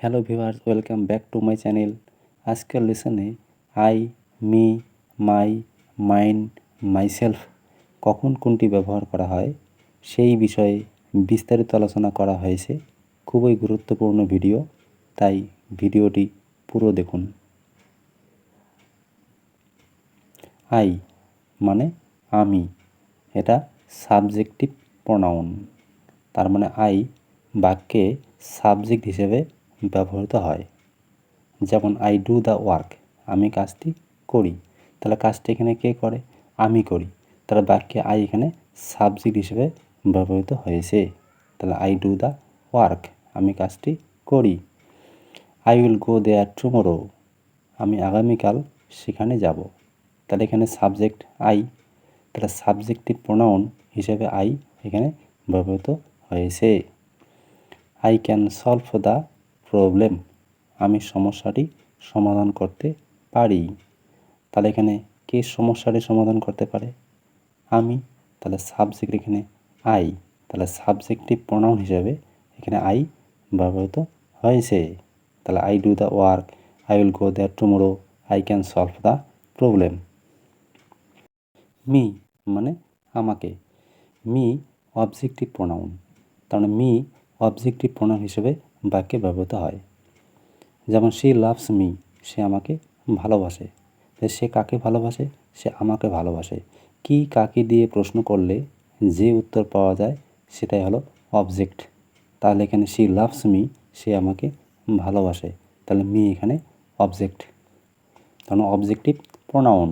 Hello viewers, welcome back to my channel. আজকের লেসনে I, me, my, mine, myself কখন কোনটি ব্যবহার করা হয় সেই বিষয়ে বিস্তারিত আলোচনা করা হয়েছে। খুবই গুরুত্বপূর্ণ ভিডিও, তাই ভিডিওটি পুরো দেখুন। আই মানে আমি, এটা সাবজেক্টিভ প্রোনাউন। তার মানে আই বাক্যে সাবজেক্ট হিসেবে ব্যবহৃত হয়। যেমন আই ডু দ্য ওয়ার্ক, আমি কাজটি করি। তাহলে কাজটি এখানে কে করে? আমি করি। তাহলে বাক্যে আই এখানে সাবজেক্ট হিসেবে ব্যবহৃত হয়েছে। তাহলে আই ডু দ্য ওয়ার্ক, আমি কাজটি করি। I will go there tomorrow, আমি আগামীকাল সেখানে যাব। তাহলে এখানে সাবজেক্ট আই, তাহলে সাবজেক্টিভ প্রোনাউন হিসেবে আই এখানে ব্যবহৃত হয়েছে। I can solve the problem, আমি সমস্যাটি সমাধান করতে পারি। তাহলে এখানে কে সমস্যাটি সমাধান করতে পারে? আমি। তাহলে সাবজেক্ট এখানে আই, তাহলে সাবজেক্টিভ প্রোনাউন হিসেবে এখানে আই ব্যবহৃত হয়েছে। তাহলে I do the work, I will go there tomorrow, I can solve the problem. Me মানে আমাকে, মি অবজেক্টিভ প্রোনাউন। তার মানে মি অবজেক্টিভ প্রোনাউন হিসেবে বাক্যে ব্যবহৃত হয়। যেমন শি লাভস মি, সে আমাকে ভালোবাসে। সে কাকে ভালোবাসে? সে আমাকে ভালোবাসে। কি কাকে দিয়ে প্রশ্ন করলে যে উত্তর পাওয়া যায় সেটাই হলো অবজেক্ট। তাহলে এখানে শি লাভস মি, সে আমাকে ভালোবাসে। তাহলে মি এখানে অবজেক্ট, তাহলে objective pronoun.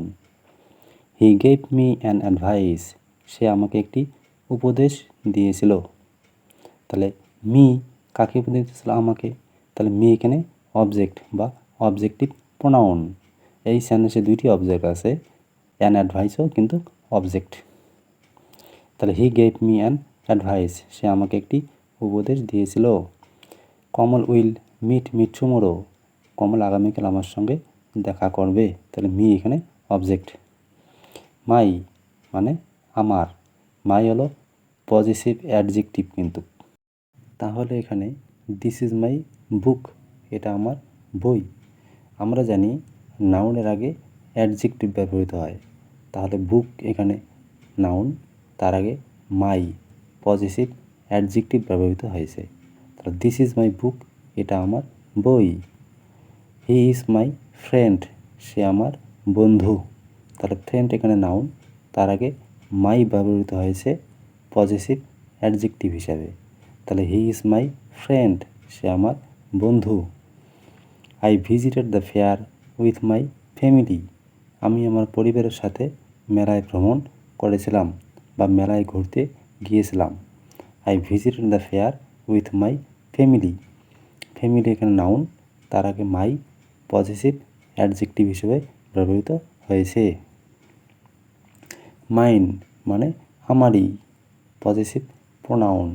He gave me an advice, সে আমাকে একটি উপদেশ দিয়েছিল। তাহলে মি কাকে উপদেশ দিয়েছিল? আমাকে। তাহলে মি এখানে অবজেক্ট বা অবজেক্টিভ প্রোনাউন। এই সেন্টেন্সে দুইটি অবজেক্ট আছে, অ্যান অ্যাডভাইসও কিন্তু অবজেক্ট। তাহলে he gave me an advice, সে আমাকে একটি উপদেশ দিয়েছিল। Kamal will meet me tomorrow, Kamal আগামীকাল আমার সঙ্গে দেখা করবে। তাহলে মি এখানে অবজেক্ট। মাই মানে আমার, মাই হলো পজিটিভ অ্যাডজেক্টিভ কিন্তু। তাহলে এখানে দিস ইজ মাই বুক, এটা আমার বই। আমরা জানি নাউনের আগে অ্যাডজেক্টিভ ব্যবহৃত হয়। তাহলে বুক এখানে নাউন, তার আগে মাই পজিটিভ অ্যাডজেক্টিভ ব্যবহৃত হয়েছে। তাহলে দিস ইজ মাই বুক, এটা আমার বই। হি ইজ মাই ফ্রেন্ড, সে আমার বন্ধু। তাহলে ফ্রেন্ড এখানে নাউন, তার আগে মাই ব্যবহৃত হয়েছে পজিটিভ অ্যাডজেক্টিভ হিসাবে। তাহলে হি ইজ মাই ফ্রেন্ড, সে আমার বন্ধু। I visited the fair with my family, আমি আমার পরিবারের সাথে মেলায় ভ্রমণ করেছিলাম বা মেলায় ঘুরতে গিয়েছিলাম। I visited the fair with my family, family এখানে নাউন, তার আগে মাই পজিটিভ অ্যাডজেক্টিভ হিসেবে ব্যবহৃত হয়েছে। মাইন মানে আমারই, পজিটিভ প্রোনাউন।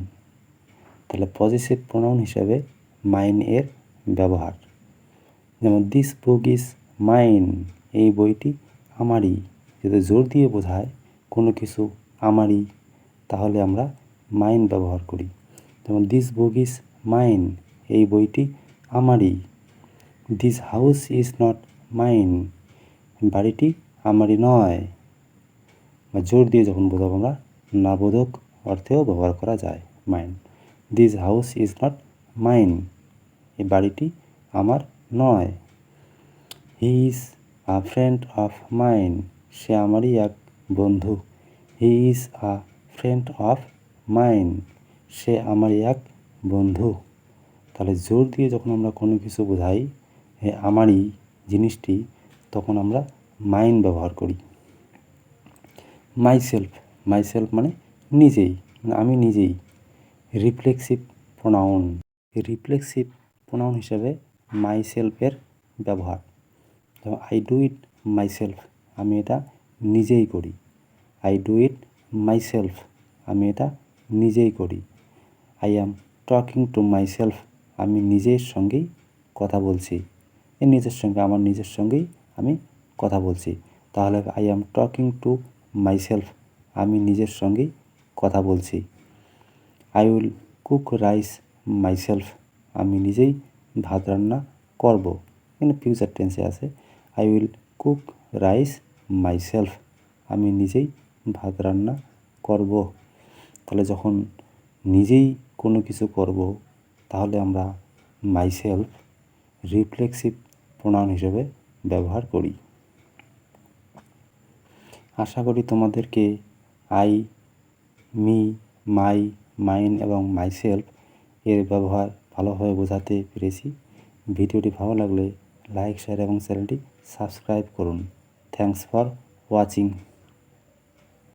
তাহলে পজিটিভ প্রোনাউন হিসেবে মাইন এর ব্যবহার। যেমন দিস বুক ইজ মাইন, এই বইটি আমারই। যদি জোর দিয়ে বোঝায় কোনো কিছু আমারই, তাহলে আমরা মাইন ব্যবহার করি। যেমন দিস বুক ইজ মাইন, এই বইটি আমারই। This house is not mine, বাড়িটি আমারই নয়। বা জোর দিয়ে যখন বোঝাবো আমরা না বোধক অর্থেও ব্যবহার করা যায় mine. This house is not mine, এই বাড়িটি আমার নয়। He is a friend of mine, সে আমারই এক বন্ধু। He is a friend of mine, সে আমারই এক বন্ধু। তাহলে জোর দিয়ে যখন আমরা কোনো কিছু বোঝাই আমারই জিনিসটি, তখন আমরা মাইন ব্যবহার করি। মাইসেলফ, মাইসেলফ মানে নিজেই, মানে আমি নিজেই। রিফ্লেক্সিভ প্রোনাউন, রিফ্লেক্সিভ প্রোনাউন হিসেবে মাইসেলফের ব্যবহার। যেমন আই ডু ইট মাইসেলফ, আমি এটা নিজেই করি। আই ডু ইট মাইসেলফ, আমি এটা নিজেই করি। I am talking to myself, আমি নিজের সঙ্গেই কথা বলছি। এই নিজের সঙ্গে, আমার নিজের সঙ্গেই আমি কথা বলছি। তাহলে I am talking to myself, আমি নিজের সঙ্গেই কথা বলছি। I will cook rice myself, আমি নিজেই ভাত রান্না করব, এখানে ফিউচার টেন্সে আছে। I will cook rice myself, আমি নিজেই ভাত রান্না করব। তাহলে যখন নিজেই কোনো কিছু করব তাহলে আমরা মাইসেলফ রিফ্লেক্সিভ প্রোনাউন হিসেবে ব্যবহার করি। আশা করি তোমাদেরকে আই, মি, মাই, মাইন এবং মাইসেলফ এর ব্যবহার ভালোভাবে বোঝাতে পেরেছি। ভিডিওটি ভালো লাগলে লাইক, শেয়ার এবং চ্যানেলটি সাবস্ক্রাইব করুন। Thanks for watching.